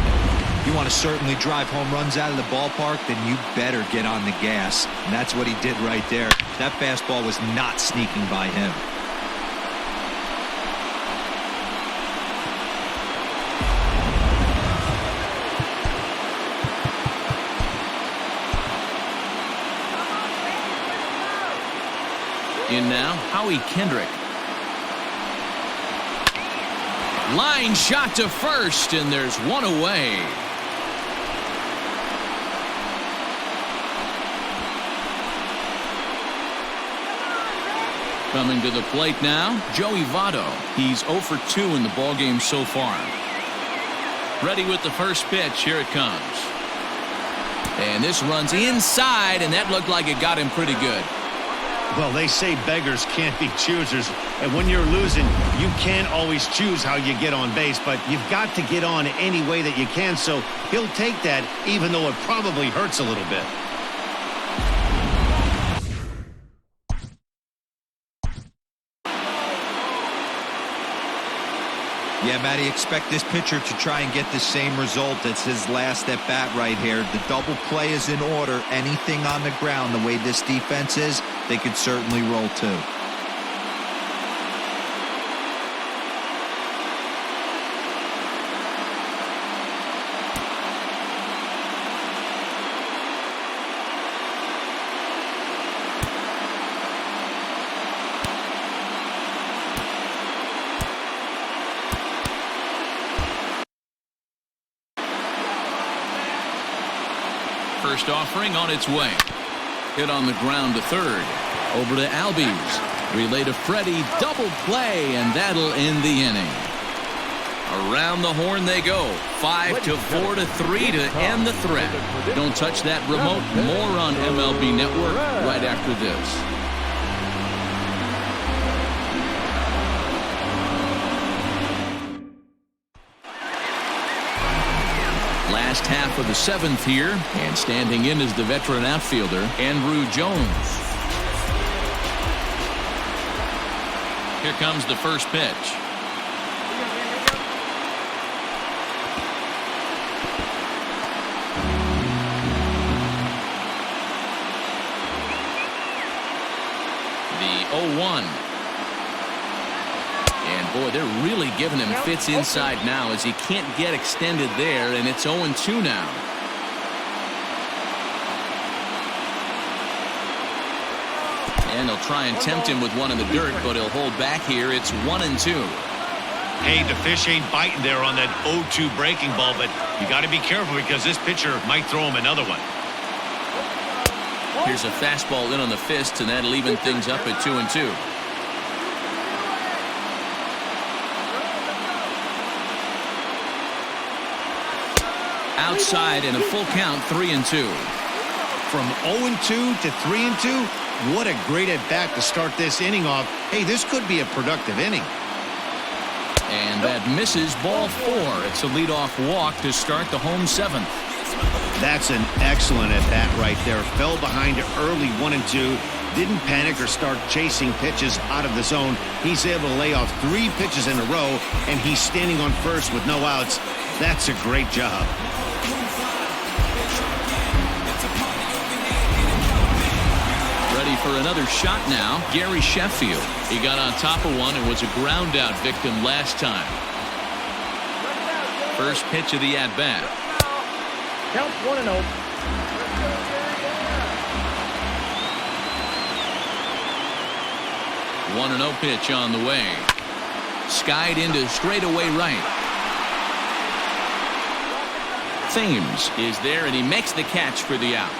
C: You want to certainly drive home runs out of the ballpark, then you better get on the gas. And that's what he did right there. That fastball was not sneaking by him.
A: In now, Howie Kendrick. Line shot to first, and there's 1 away. Coming to the plate now, Joey Votto. He's 0 for 2 in the ballgame so far. Ready with the first pitch. Here it comes. And this runs inside, and that looked like it got him pretty good.
B: Well, they say beggars can't be choosers. And when you're losing, you can't always choose how you get on base. But you've got to get on any way that you can. So he'll take that, even though it probably hurts a little bit.
C: Yeah, Matty, expect this pitcher to try and get the same result as his last at bat right here. The double play is in order. Anything on the ground, the way this defense is, they could certainly roll too.
A: First offering on its way. Hit on the ground to third. Over to Albies. Relay to Freddie. Double play, and that'll end the inning. Around the horn they go. 5-4-3 to end the threat. Don't touch that remote. More on MLB Network right after this. Last half of the seventh here, and standing in is the veteran outfielder, Andrew Jones. Here comes the first pitch. The 0-1. And boy, they're really giving him fits inside now as he can't get extended there, and it's 0-2 now. And they'll try and tempt him with one in the dirt, but he'll hold back here. It's 1-2.
B: Hey, the fish ain't biting there on that 0-2 breaking ball, but you got to be careful because this pitcher might throw him another one.
A: Here's a fastball in on the fist, and that'll even things up at 2-2. Outside and a full count, 3-2.
B: From 0-2 to 3-2, what a great at bat to start this inning off. Hey, this could be a productive inning.
A: And that misses, ball 4. It's a leadoff walk to start the home seventh.
B: That's an excellent at bat right there. Fell behind early 1-2. Didn't panic or start chasing pitches out of the zone. He's able to lay off 3 pitches in a row, and he's standing on first with no outs. That's a great job.
A: Ready for another shot now, Gary Sheffield. He got on top of one and was a ground out victim last time. First pitch of the at-bat.
E: Count 1-0.
A: 1-0 pitch on the way. Skied into straightaway right. Thames is there, and he makes the catch for the out.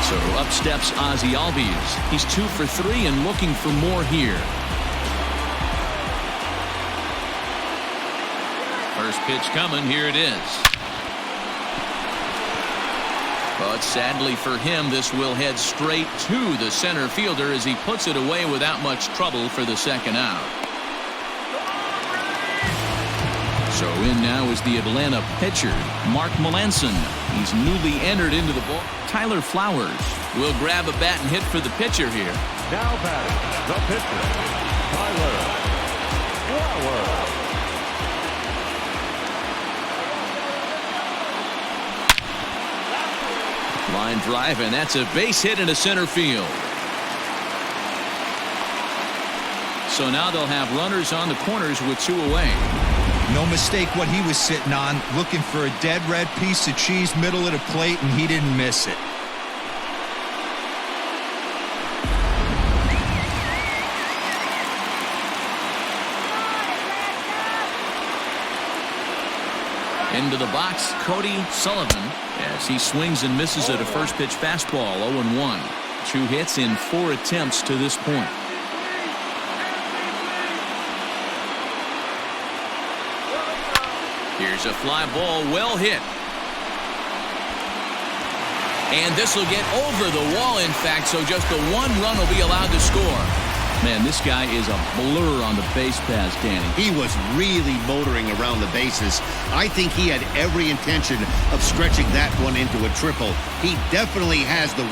A: So up steps Ozzie Albies. He's 2 for 3 and looking for more here. First pitch coming. Here it is. But sadly for him, this will head straight to the center fielder as he puts it away without much trouble for the second out. So in now is the Atlanta pitcher, Mark Melanson. He's newly entered into the ball. Tyler Flowers will grab a bat and hit for the pitcher here.
D: Now batting, the pitcher, Tyler Flowers.
A: Line drive, and that's a base hit into center field. So now they'll have runners on the corners with 2 away.
C: No mistake what he was sitting on, looking for a dead red piece of cheese middle of the plate, and he didn't miss it.
A: Into the box, Cody Sullivan, as he swings and misses at a first pitch fastball. 0-1. 2 hits in 4 attempts to this point. Here's a fly ball, well hit. And this will get over the wall, in fact, so just the 1 run will be allowed to score. Man, this guy is a blur on the base pass, Danny.
B: He was really motoring around the bases. I think he had every intention of stretching that one into a triple. He definitely has the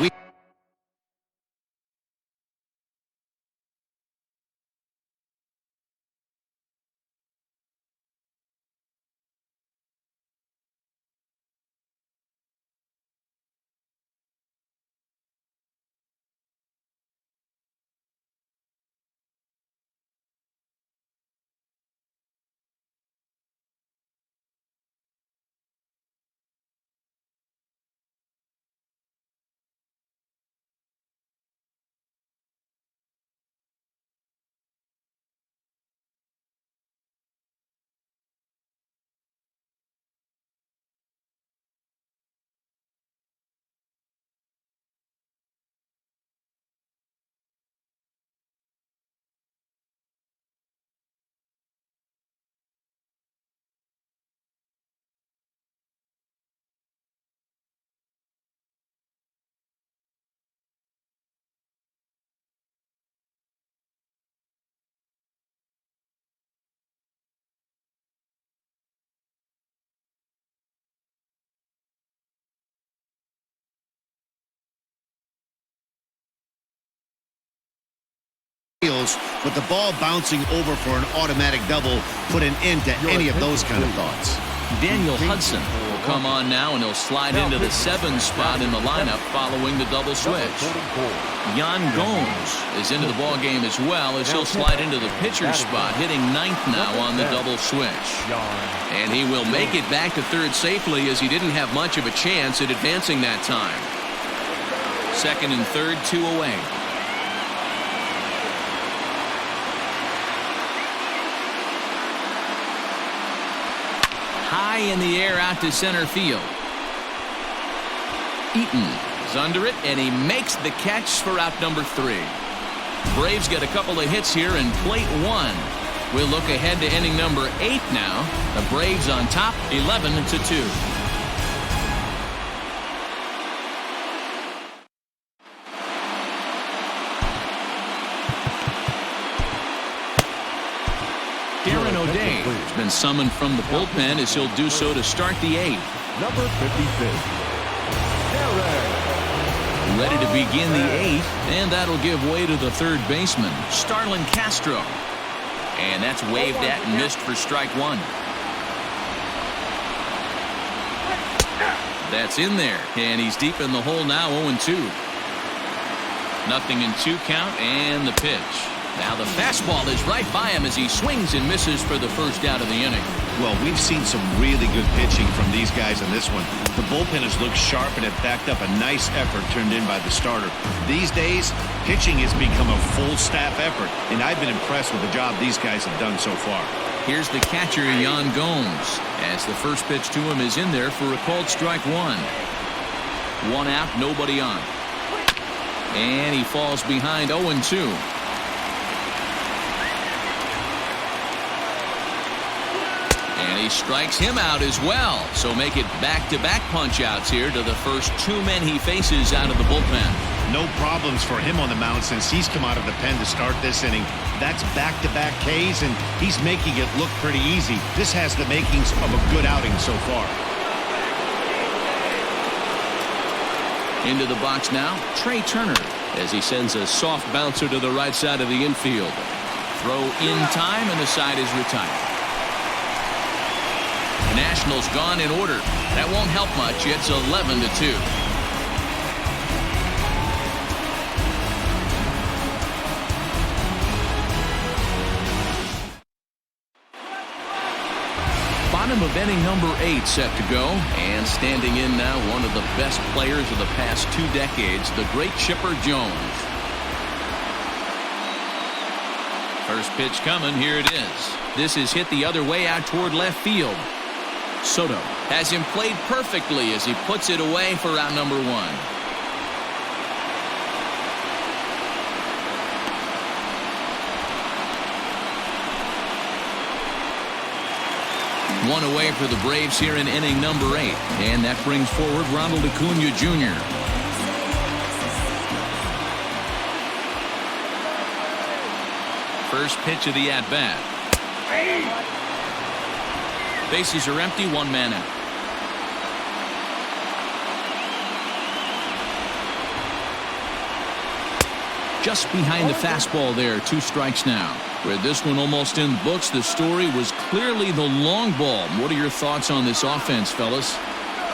B: but the ball bouncing over for an automatic double put an end to any of those kind of thoughts.
A: Daniel Hudson will come on now, and he'll slide into the 7 spot in the lineup following the double switch. Yan Gomes is into the ball game as well, as he'll slide into the pitcher spot, hitting 9th now on the double switch. And he will make it back to third safely, as he didn't have much of a chance at advancing that time. Second and third, 2 away. High in the air out to center field. Eaton is under it, and he makes the catch for out number 3. Braves get a couple of hits here in plate 1. We'll look ahead to inning number 8 now. The Braves on top, 11-2. O'Day has been summoned from the bullpen, as he'll do so to start the 8th.
D: Number 56.
A: Ready to begin the 8th, and that'll give way to the third baseman, Starlin Castro. And that's waved at and missed for strike 1. That's in there, and he's deep in the hole now, 0-2. Nothing in 2 count, and the pitch. Now the fastball is right by him as he swings and misses for the first out of the inning.
B: Well, we've seen some really good pitching from these guys in this one. The bullpen has looked sharp, and it backed up a nice effort turned in by the starter. These days, pitching has become a full staff effort, and I've been impressed with the job these guys have done so far.
A: Here's the catcher, Yan Gomes, as the first pitch to him is in there for a called strike 1. 1 out, nobody on. And he falls behind, 0-2. And he strikes him out as well. So make it back-to-back punch-outs here to the first 2 men he faces out of the bullpen.
B: No problems for him on the mound since he's come out of the pen to start this inning. That's back-to-back Ks, and he's making it look pretty easy. This has the makings of a good outing so far.
A: Into the box now, Trey Turner, as he sends a soft bouncer to the right side of the infield. Throw in time, and the side is retired. The Nationals gone in order. That won't help much. It's 11-2. Bottom of inning number 8 set to go. And standing in now, one of the best players of the past 2 decades, the great Chipper Jones. First pitch coming. Here it is. This is hit the other way out toward left field. Soto has him played perfectly as he puts it away for out number 1. 1 away for the Braves here in inning number 8. And that brings forward Ronald Acuna Jr. First pitch of the at-bat. Bases are empty, 1 man out. Just behind the fastball there, 2 strikes now. With this one almost in the books, the story was clearly the long ball. What are your thoughts on this offense, fellas?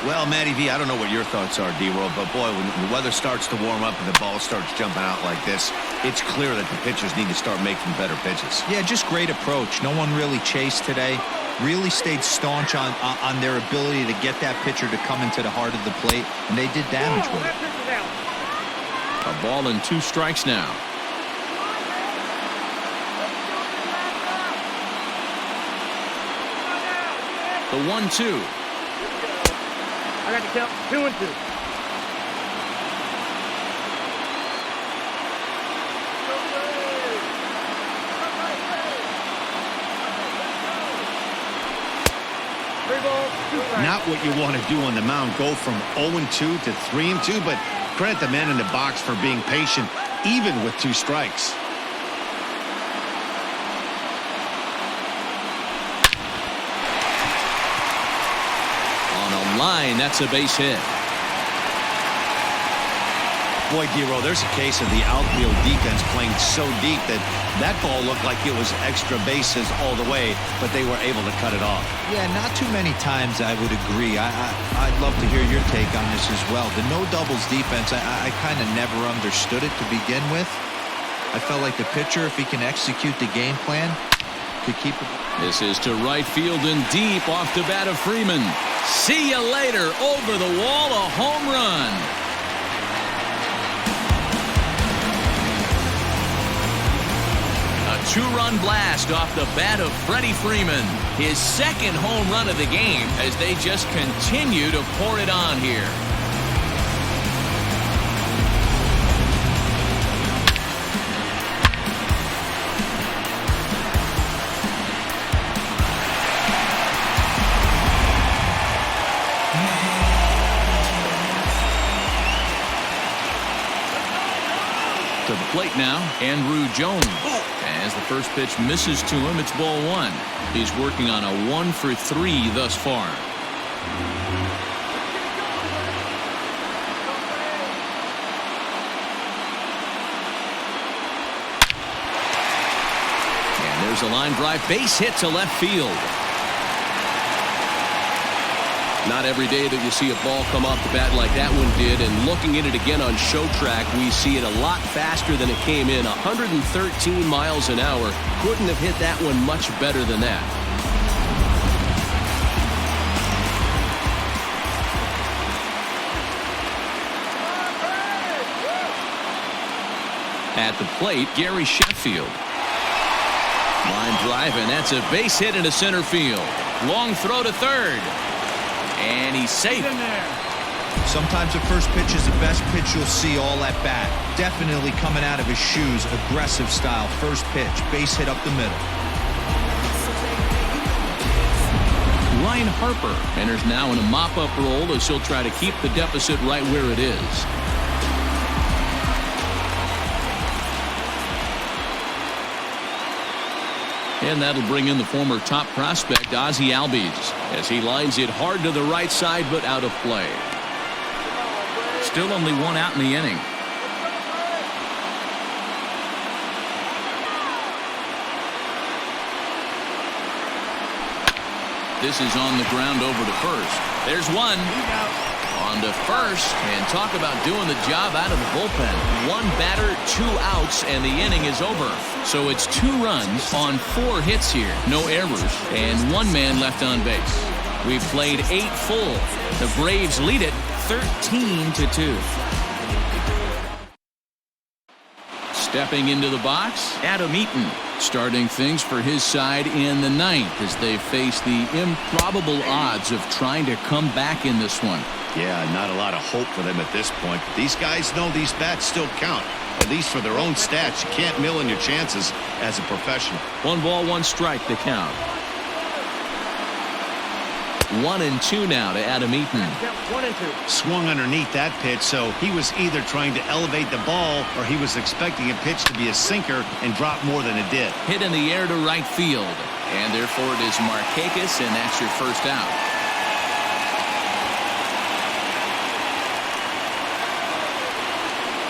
B: Well, Matty V, I don't know what your thoughts are, D-World, but boy, when the weather starts to warm up and the ball starts jumping out like this, it's clear that the pitchers need to start making better pitches.
C: Yeah, just great approach. No one really chased today. Really stayed staunch on their ability to get that pitcher to come into the heart of the plate, and they did damage with it.
A: A ball and 2 strikes now. The 1-2.
E: I got to count 2-2.
B: Not what you want to do on the mound, go from 0-2 to 3-2, but credit the man in the box for being patient, even with 2 strikes.
A: On a line, that's a base hit.
B: Boy, D-Row, there's a case of the outfield defense playing so deep that ball looked like it was extra bases all the way, but they were able to cut it off.
C: Yeah, not too many times I would agree. I'd love to hear your take on this as well. The no doubles defense, I kind of never understood it to begin with. I felt like the pitcher, if he can execute the game plan, could keep it.
A: This is to right field and deep off the bat of Freeman. See you later. Over the wall, a home run. A two-run blast off the bat of Freddie Freeman. His second home run of the game as they just continue to pour it on here. To the plate now, Andrew Jones. As the first pitch misses to him, it's ball one. He's working on a 1-for-3 thus far. And there's a line drive, base hit to left field. Not every day that you see a ball come off the bat like that one did, and looking at it again on show track, we see it a lot faster than it came in. 113 miles an hour. Couldn't have hit that one much better than that. At the plate, Gary Sheffield. Line drive, and that's a base hit into center field. Long throw to third. And he's safe.
C: Sometimes the first pitch is the best pitch you'll see all at bat. Definitely coming out of his shoes. Aggressive style. First pitch. Base hit up the middle.
A: Ryan Harper enters now in a mop-up role as he'll try to keep the deficit right where it is. And that'll bring in the former top prospect, Ozzie Albies, as he lines it hard to the right side, but out of play. Still only one out in the inning. This is on the ground over to first. There's one. On to first, and talk about doing the job out of the bullpen. One batter, 2 outs, and the inning is over. So it's 2 runs on 4 hits here. No errors, and 1 man left on base. We've played 8 full. The Braves lead it 13-2. Stepping into the box, Adam Eaton, starting things for his side in the 9th as they face the improbable odds of trying to come back in this one.
B: Yeah, not a lot of hope for them at this point. These guys know these bats still count, at least for their own stats. You can't mill in your chances as a professional.
A: 1 ball, 1 strike to count. 1-2 now to Adam Eaton.
E: 1-2.
B: Swung underneath that pitch, so he was either trying to elevate the ball or he was expecting a pitch to be a sinker and drop more than it did.
A: Hit in the air to right field. And therefore it is Markakis, and that's your first out.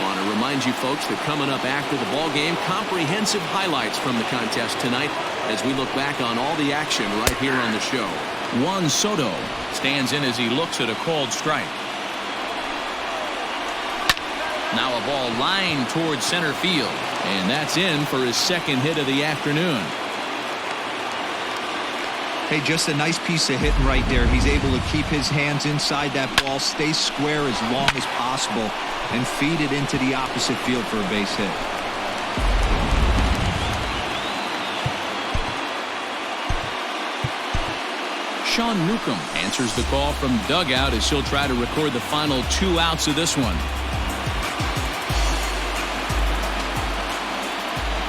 A: Want to remind you folks that coming up after the ball game, comprehensive highlights from the contest tonight as we look back on all the action right here on the show. Juan Soto stands in as he looks at a called strike. Now a ball lined towards center field, and that's in for his second hit of the afternoon.
C: Hey, just a nice piece of hitting right there. He's able to keep his hands inside that ball, stay square as long as possible, and feed it into the opposite field for a base hit.
A: Sean Newcomb answers the call from dugout as he'll try to record the final 2 outs of this one.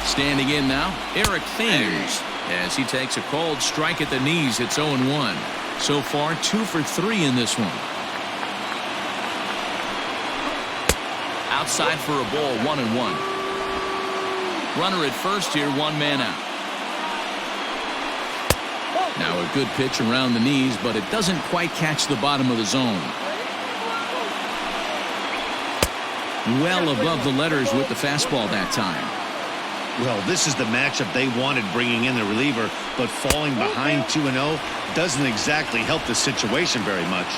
A: Standing in now, Eric Thames, as he takes a called strike at the knees. It's 0-1. So far, 2 for 3 in this one. Outside for a ball, 1-1. Runner at first here, 1 man out. Now a good pitch around the knees, but it doesn't quite catch the bottom of the zone. well above the letters with the fastball that time.
B: Well, this is the matchup they wanted, bringing in the reliever, but falling behind 2-0 doesn't exactly help the situation very much.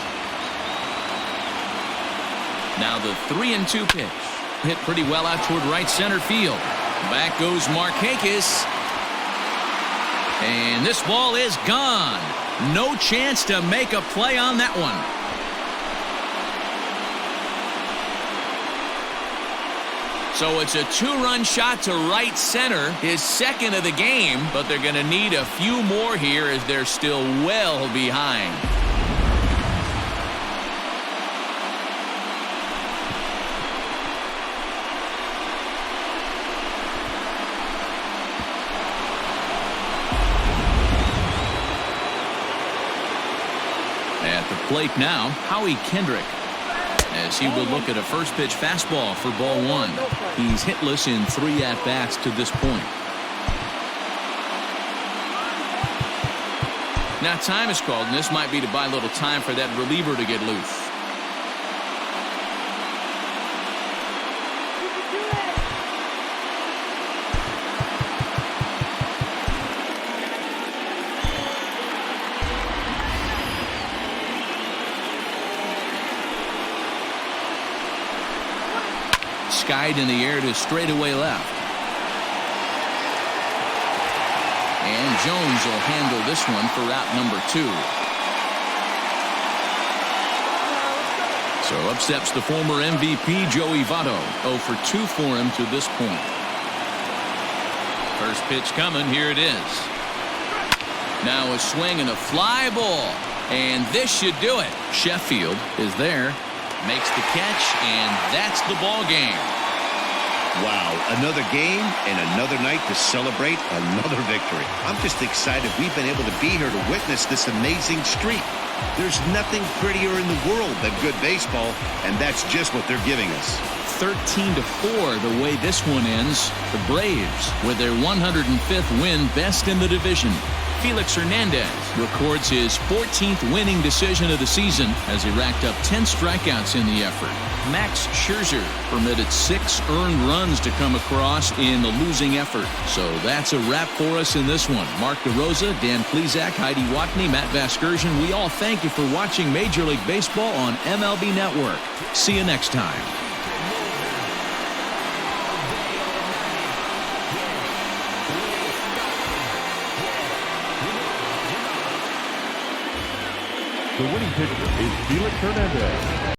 A: Now the 3-2 pitch. Hit pretty well out toward right center field. Back goes Markakis. And this ball is gone. No chance to make a play on that one. So it's a 2-run shot to right center, his second of the game, but they're going to need a few more here as they're still well behind. At the plate now, Howie Kendrick, as he will look at a first pitch fastball for ball one. He's hitless in 3 at-bats to this point. Now time is called, and this might be to buy a little time for that reliever to get loose. Skied in the air to straightaway left. And Jones will handle this one for out number 2. So up steps the former MVP Joey Votto. 0 for 2 for him to this point. First pitch coming. Here it is. Now a swing and a fly ball. And this should do it. Sheffield is there. Makes the catch, and that's the ball game.
B: Wow, another game and another night to celebrate another victory. I'm just excited we've been able to be here to witness this amazing streak. There's nothing prettier in the world than good baseball, and that's just what they're giving us.
A: 13-4 the way this one ends. The Braves with their 105th win, best in the division. Felix Hernandez records his 14th winning decision of the season as he racked up 10 strikeouts in the effort. Max Scherzer permitted 6 earned runs to come across in the losing effort. So that's a wrap for us in this one. Mark DeRosa, Dan Plesac, Heidi Watney, Matt Vasgersian, we all thank you for watching Major League Baseball on MLB Network. See you next time.
D: The winning pitcher is Felix Hernandez.